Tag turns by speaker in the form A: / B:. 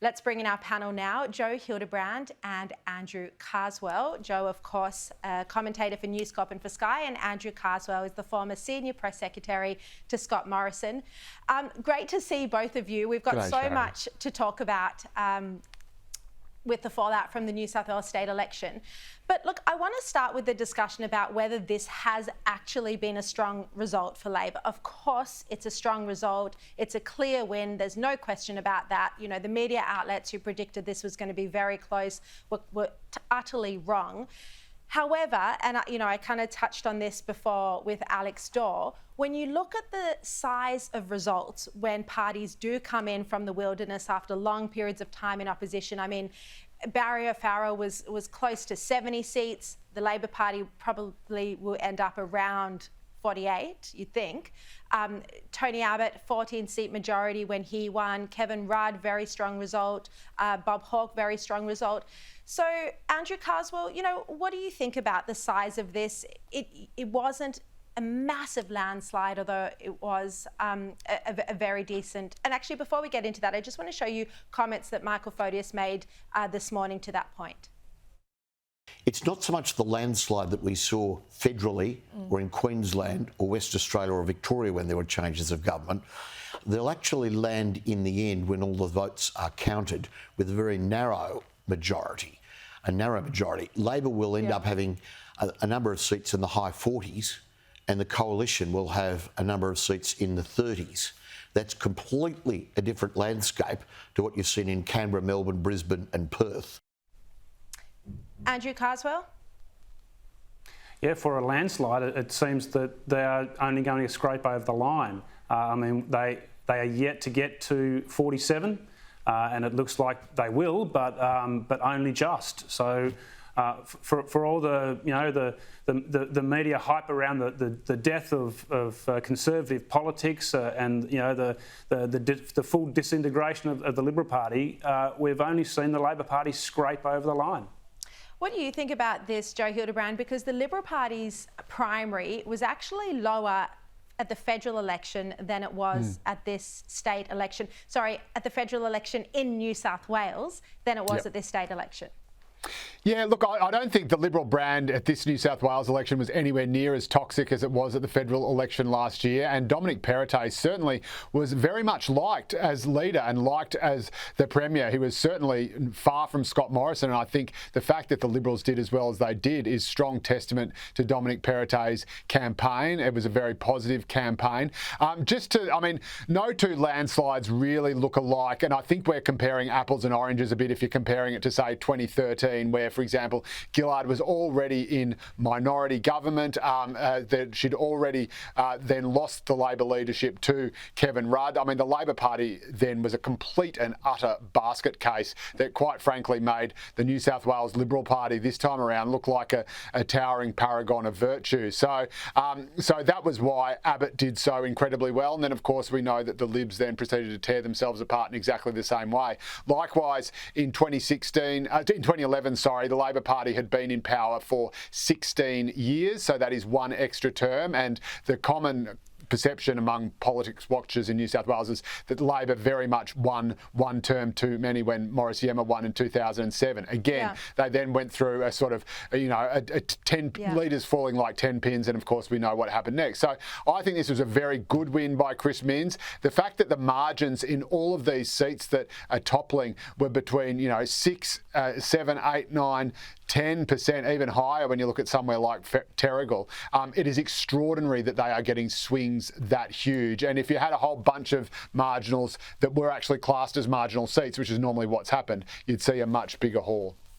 A: Let's bring in our panel now, Jo Hildebrand and Andrew Carswell. Jo, of course, a commentator for News Corp and for Sky, and Andrew Carswell is the former Senior Press Secretary to Scott Morrison. Great to see both of you. We've got
B: G'day,
A: much to talk about with the fallout from the New South Wales state election. But look, I want to start with the discussion about whether this has actually been a strong result for Labor. Of course, it's a strong result. It's a clear win. There's no question about that. You know, the media outlets who predicted this was going to be very close were utterly wrong. However, and I kind of touched on this before with Alex Dorr, when you look at the size of results when parties do come in from the wilderness after long periods of time in opposition, I mean, Barry O'Farrell was close to 70 seats. The Labor Party probably will end up around 48, you'd think. Tony Abbott, 14-seat majority when he won. Kevin Rudd, very strong result. Bob Hawke, very strong result. So, Andrew Carswell, what do you think about the size of this? It wasn't a massive landslide, although it was a very decent. And actually, before we get into that, I just want to show you comments that Michael Photius made this morning to that point.
B: It's not so much the landslide that we saw federally or in Queensland or West Australia or Victoria when there were changes of government. They'll actually land in the end when all the votes are counted with a very narrow majority. Labor will end up having a number of seats in the high 40s and the coalition will have a number of seats in the 30s. That's completely a different landscape to what you've seen in Canberra, Melbourne, Brisbane and Perth.
A: Andrew Carswell?
C: Yeah, for a landslide, it seems that they are only going to scrape over the line. I mean, they are yet to get to 47, and it looks like they will, but only just. So, for all the media hype around the death of conservative politics and the full disintegration of the Liberal Party, we've only seen the Labor Party scrape over the line.
A: What do you think about this, Jo Hildebrand? Because the Liberal Party's primary was actually lower at the federal election than it was at this state election. Sorry, at the federal election in New South Wales than it was at this state election.
D: Yeah, look, I don't think the Liberal brand at this New South Wales election was anywhere near as toxic as it was at the federal election last year. And Dominic Perrottet certainly was very much liked as leader and liked as the Premier. He was certainly far from Scott Morrison. And I think the fact that the Liberals did as well as they did is strong testament to Dominic Perrottet's campaign. It was a very positive campaign. No two landslides really look alike. And I think we're comparing apples and oranges a bit if you're comparing it to, say, 2013, where, for example, Gillard was already in minority government, that she'd already then lost the Labor leadership to Kevin Rudd. I mean, the Labor Party then was a complete and utter basket case that, quite frankly, made the New South Wales Liberal Party this time around look like a towering paragon of virtue. So that was why Abbott did so incredibly well. And then, of course, we know that the Libs then proceeded to tear themselves apart in exactly the same way. Likewise, in 2011, the Labor Party had been in power for 16 years, so that is one extra term, and the common perception among politics watchers in New South Wales is that Labor very much won one term too many when Morris Yema won in 2007. Again, they then went through a sort of, 10 leaders falling like 10 pins, and of course we know what happened next. So I think this was a very good win by Chris Minns. The fact that the margins in all of these seats that are toppling were between 6, 7, 8, 9, 10%, even higher when you look at somewhere like Terrigal. It is extraordinary that they are getting swings that huge. And if you had a whole bunch of marginals that were actually classed as marginal seats, which is normally what's happened, you'd see a much bigger haul.